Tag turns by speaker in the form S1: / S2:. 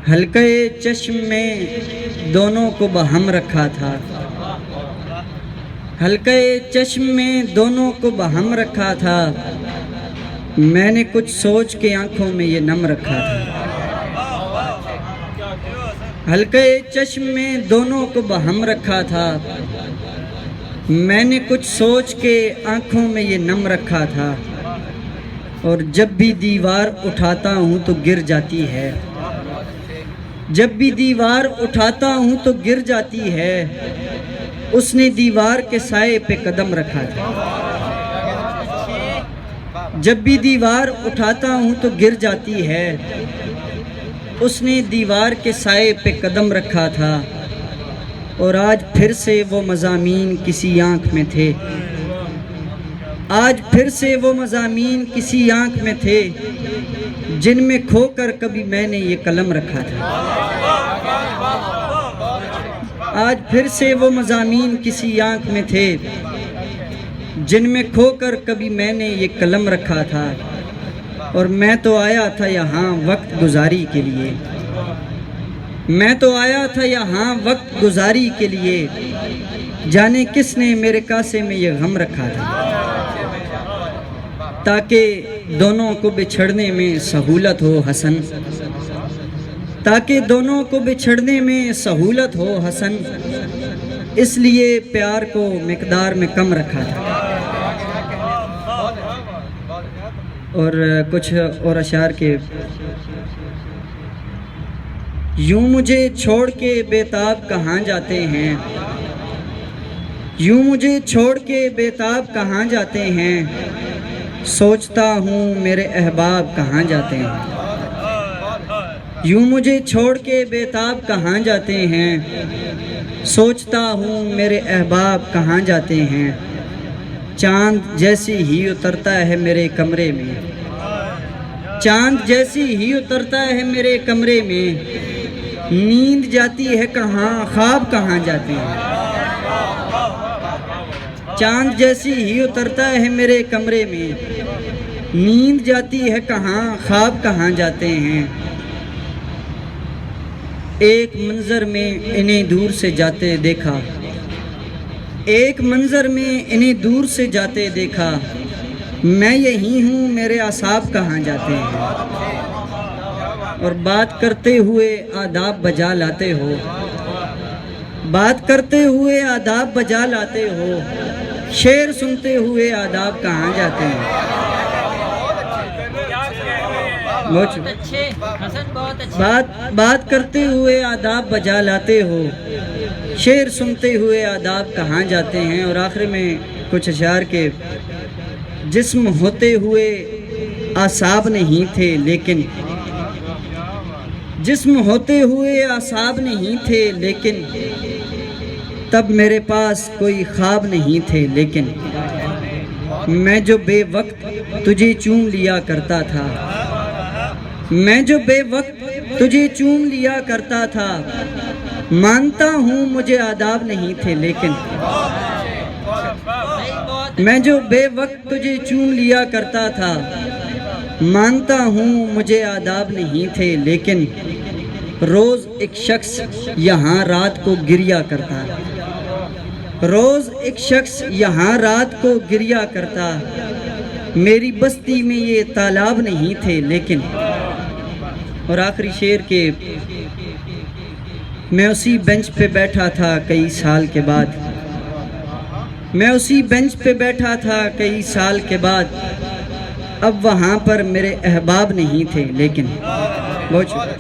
S1: حلقہ چشم میں دونوں کو بہم رکھا تھا، حلقہ چشم میں دونوں کو بہم رکھا تھا، میں نے کچھ سوچ کے آنکھوں میں یہ نم رکھا تھا۔ حلقہ چشم میں دونوں کو بہم رکھا تھا، میں نے کچھ سوچ کے آنکھوں میں یہ نم رکھا تھا، اور جب بھی دیوار اٹھاتا ہوں تو گر جاتی ہے، جب بھی دیوار اٹھاتا ہوں تو گر جاتی ہے، اس نے دیوار کے سائے پہ قدم رکھا تھا۔ جب بھی دیوار اٹھاتا ہوں تو گر جاتی ہے، اس نے دیوار کے سائے پہ قدم رکھا تھا، اور آج پھر سے وہ مضامین کسی آنکھ میں تھے، آج پھر سے وہ مضامین کسی آنکھ میں تھے، جن میں کھو کر کبھی میں نے یہ قلم رکھا تھا۔ آج پھر سے وہ مضامین کسی آنکھ میں تھے، جن میں کھو کر کبھی میں نے یہ قلم رکھا تھا، اور میں تو آیا تھا یہاں وقت گزاری کے لیے، میں تو آیا تھا یہاں وقت گزاری کے لیے، جانے کس نے میرے کاسے میں یہ غم رکھا تھا، تاکہ دونوں کو بچھڑنے میں سہولت ہو حسن، تاکہ دونوں کو بچھڑنے میں سہولت ہو حسن، اس لیے پیار کو مقدار میں کم رکھا تھا۔ اور کچھ اور اشعار کے یوں مجھے چھوڑ کے بیتاب کہاں جاتے ہیں، یوں مجھے چھوڑ کے بیتاب کہاں جاتے ہیں، سوچتا ہوں میرے احباب کہاں جاتے ہیں، یوں مجھے چھوڑ کے بیتاب کہاں جاتے ہیں، سوچتا ہوں میرے احباب کہاں جاتے ہیں، چاند جیسی ہی اترتا ہے میرے کمرے میں، چاند جیسی ہی اترتا ہے میرے کمرے میں، نیند جاتی ہے کہاں خواب کہاں جاتے ہیں، چاند جیسی ہی اترتا ہے میرے کمرے میں، نیند جاتی ہے کہاں خواب کہاں جاتے ہیں، ایک منظر میں انہیں دور سے جاتے دیکھا، ایک منظر میں انہیں دور سے جاتے دیکھا، میں یہی ہوں میرے اعصاب کہاں جاتے ہیں، اور بات کرتے ہوئے آداب بجا لاتے ہو، بات کرتے ہوئے آداب بجا لاتے ہو، شعر سنتے ہوئے آداب کہاں جاتے ہیں۔ بات کرتے ہوئے آداب بجا لاتے ہو، شعر سنتے ہوئے آداب کہاں جاتے ہیں۔ اور آخر میں کچھ اشعار کے جسم ہوتے ہوئے اعصاب نہیں تھے لیکن، جسم ہوتے ہوئے اعصاب نہیں تھے لیکن، تب میرے پاس کوئی خواب نہیں تھے لیکن، میں جو بے وقت تجھے چوم لیا کرتا تھا، میں جو بے وقت تجھے چوم لیا کرتا تھا، مانتا ہوں مجھے آداب نہیں تھے لیکن، میں جو بے وقت تجھے چوم لیا کرتا تھا، مانتا ہوں مجھے آداب نہیں تھے لیکن، روز ایک شخص یہاں رات کو گریا کرتا، روز ایک شخص یہاں رات کو گریا کرتا، میری بستی میں یہ تالاب نہیں تھے لیکن۔ اور آخری شعر کے میں اسی بینچ پہ بیٹھا تھا کئی سال کے بعد، میں اسی بینچ پہ بیٹھا تھا کئی سال کے بعد، اب وہاں پر میرے احباب نہیں تھے لیکن۔ بہت شکریہ۔